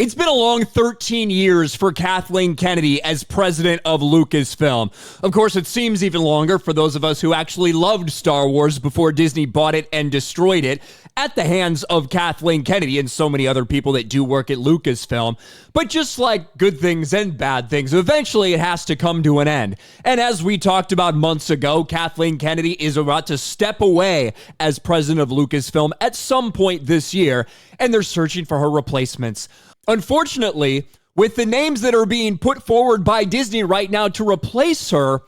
It's been a long 13 years for Kathleen Kennedy as president of Lucasfilm. Of course, it seems even longer for those of us who actually loved Star Wars before Disney bought it and destroyed it at the hands of Kathleen Kennedy and so many other people that do work at Lucasfilm. But just like good things and bad things, eventually it has to come to an end. And as we talked about months ago, Kathleen Kennedy is about to step away as president of Lucasfilm at some point this year, and they're searching for her replacements. Unfortunately, with the names that are being put forward by Disney right now to replace her,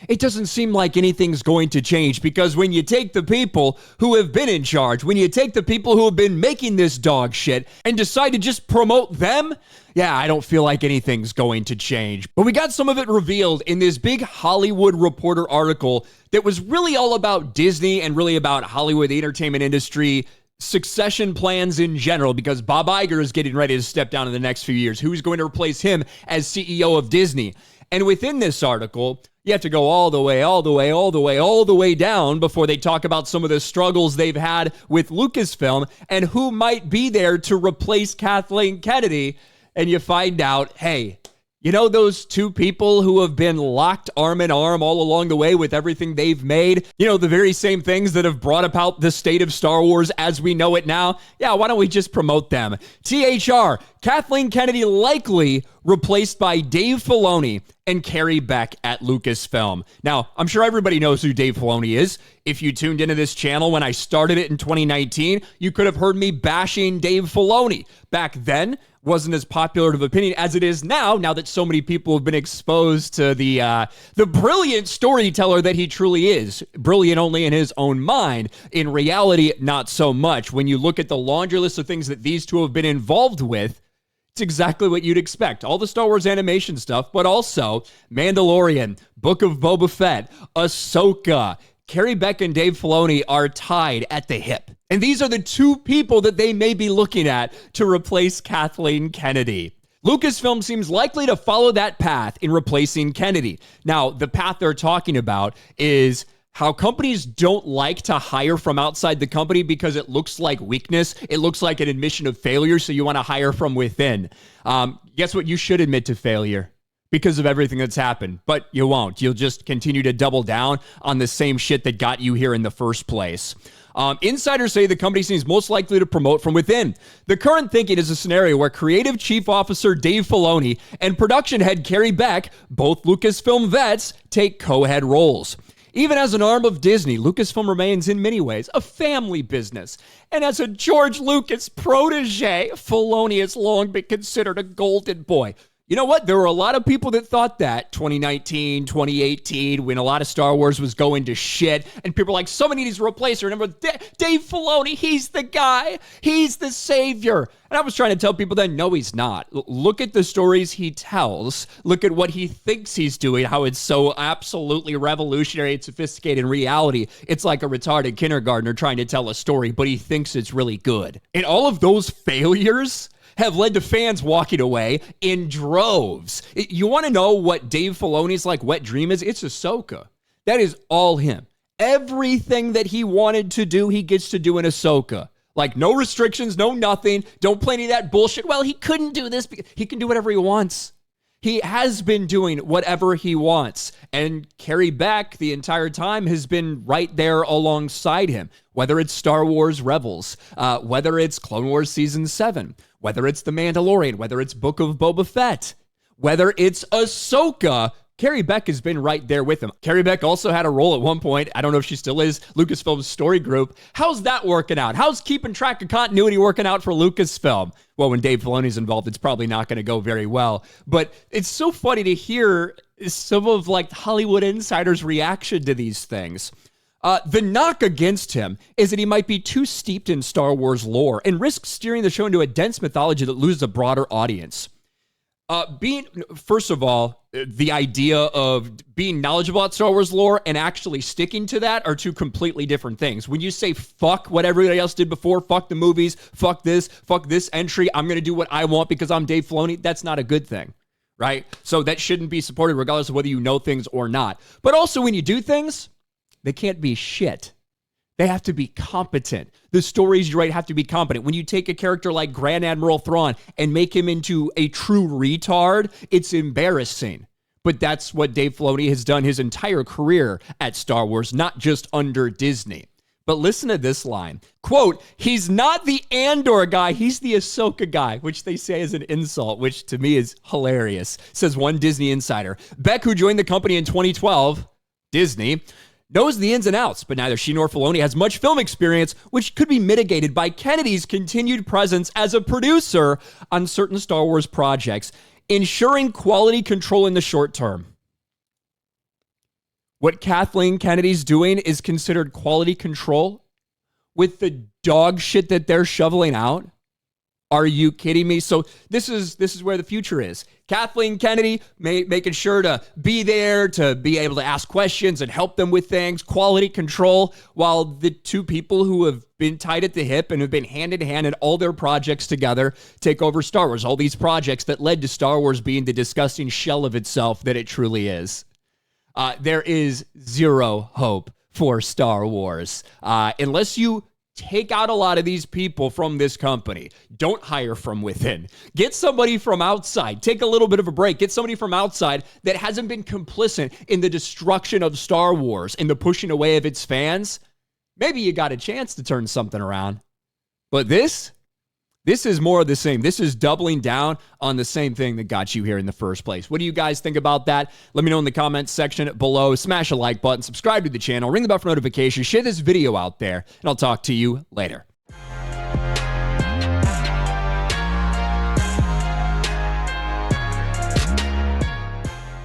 it doesn't seem like anything's going to change, because when you take the people who have been in charge, when you take the people who have been making this dog shit and decide to just promote them, yeah, I don't feel like anything's going to change. But we got some of it revealed in this big Hollywood Reporter article that was really all about Disney and really about Hollywood, the entertainment industry, succession plans in general, because Bob Iger is getting ready to step down in the next few years. Who's going to replace him as CEO of Disney? And within this article, you have to go all the way down before they talk about some of the struggles they've had with Lucasfilm and who might be there to replace Kathleen Kennedy. And you find out, hey, you know those two people who have been locked arm in arm all along the way with everything they've made? You know, the very same things that have brought about the state of Star Wars as we know it now? Yeah, why don't we just promote them? THR, Kathleen Kennedy likely replaced by Dave Filoni and Carrie Beck at Lucasfilm. Now, I'm sure everybody knows who Dave Filoni is. If you tuned into this channel when I started it in 2019, you could have heard me bashing Dave Filoni. Back then, wasn't as popular of an opinion as it is now that so many people have been exposed to the brilliant storyteller that he truly is. Brilliant only in his own mind. In reality, not so much. When you look at the laundry list of things that these two have been involved with, it's exactly what you'd expect. All the Star Wars animation stuff, but also Mandalorian, Book of Boba Fett, Ahsoka. Carrie Beck and Dave Filoni are tied at the hip. And these are the two people that they may be looking at to replace Kathleen Kennedy. Lucasfilm seems likely to follow that path in replacing Kennedy. Now, the path they're talking about is how companies don't like to hire from outside the company because it looks like weakness. It looks like an admission of failure, so you want to hire from within. Guess what? You should admit to failure because of everything that's happened, but you won't. You'll just continue to double down on the same shit that got you here in the first place. Insiders say the company seems most likely to promote from within. The current thinking is a scenario where creative chief officer Dave Filoni and production head Carrie Beck, both Lucasfilm vets, take co-head roles. Even as an arm of Disney, Lucasfilm remains in many ways a family business. And as a George Lucas protege, Filoni has long been considered a golden boy. You know what? There were a lot of people that thought that 2019, 2018, when a lot of Star Wars was going to shit, and people were like, somebody needs to replace her. Remember, Dave Filoni, he's the guy. He's the savior. And I was trying to tell people then, no, he's not. Look at the stories he tells. Look at what he thinks he's doing, how it's so absolutely revolutionary and sophisticated. In reality, it's like a retarded kindergartner trying to tell a story, but he thinks it's really good. And all of those failures have led to fans walking away in droves. You want to know what Dave Filoni's like wet dream is? It's Ahsoka. That is all him. Everything that he wanted to do, he gets to do in Ahsoka. Like no restrictions, no nothing. Don't play any of that bullshit. Well, he couldn't do this. He can do whatever he wants. He has been doing whatever he wants. And Carrie Beck, the entire time, has been right there alongside him. Whether it's Star Wars Rebels, whether it's Clone Wars Season 7, whether it's The Mandalorian, whether it's Book of Boba Fett, whether it's Ahsoka, Carrie Beck has been right there with him. Carrie Beck also had a role at one point, I don't know if she still is, Lucasfilm's story group. How's that working out? How's keeping track of continuity working out for Lucasfilm? Well, when Dave Filoni's involved, it's probably not going to go very well. But it's so funny to hear some of like Hollywood insiders' reaction to these things. The knock against him is that he might be too steeped in Star Wars lore and risk steering the show into a dense mythology that loses a broader audience. First of all, the idea of being knowledgeable about Star Wars lore and actually sticking to that are two completely different things. When you say fuck what everybody else did before, fuck the movies, fuck this entry, I'm going to do what I want because I'm Dave Filoni, that's not a good thing, right? So that shouldn't be supported regardless of whether you know things or not. But also when you do things, they can't be shit. They have to be competent. The stories you write have to be competent. When you take a character like Grand Admiral Thrawn and make him into a true retard, it's embarrassing. But that's what Dave Filoni has done his entire career at Star Wars, not just under Disney. But listen to this line. Quote, he's not the Andor guy, he's the Ahsoka guy, which they say is an insult, which to me is hilarious, says one Disney insider. Beck, who joined the company in 2012, Disney, knows the ins and outs, but neither she nor Filoni has much film experience, which could be mitigated by Kennedy's continued presence as a producer on certain Star Wars projects, ensuring quality control in the short term. What Kathleen Kennedy's doing is considered quality control with the dog shit that they're shoveling out? Are you kidding me? So this is where the future is. Kathleen Kennedy making sure to be there, to be able to ask questions and help them with things, quality control, while the two people who have been tied at the hip and have been hand in hand in all their projects together take over Star Wars. All these projects that led to Star Wars being the disgusting shell of itself that it truly is. There is zero hope for Star Wars unless you take out a lot of these people from this company. Don't hire from within. Get somebody from outside. Take a little bit of a break. Get somebody from outside that hasn't been complicit in the destruction of Star Wars and the pushing away of its fans. Maybe you got a chance to turn something around. But this is more of the same. This is doubling down on the same thing that got you here in the first place. What do you guys think about that? Let me know in the comments section below. Smash a like button, subscribe to the channel, ring the bell for notifications, share this video out there, and I'll talk to you later.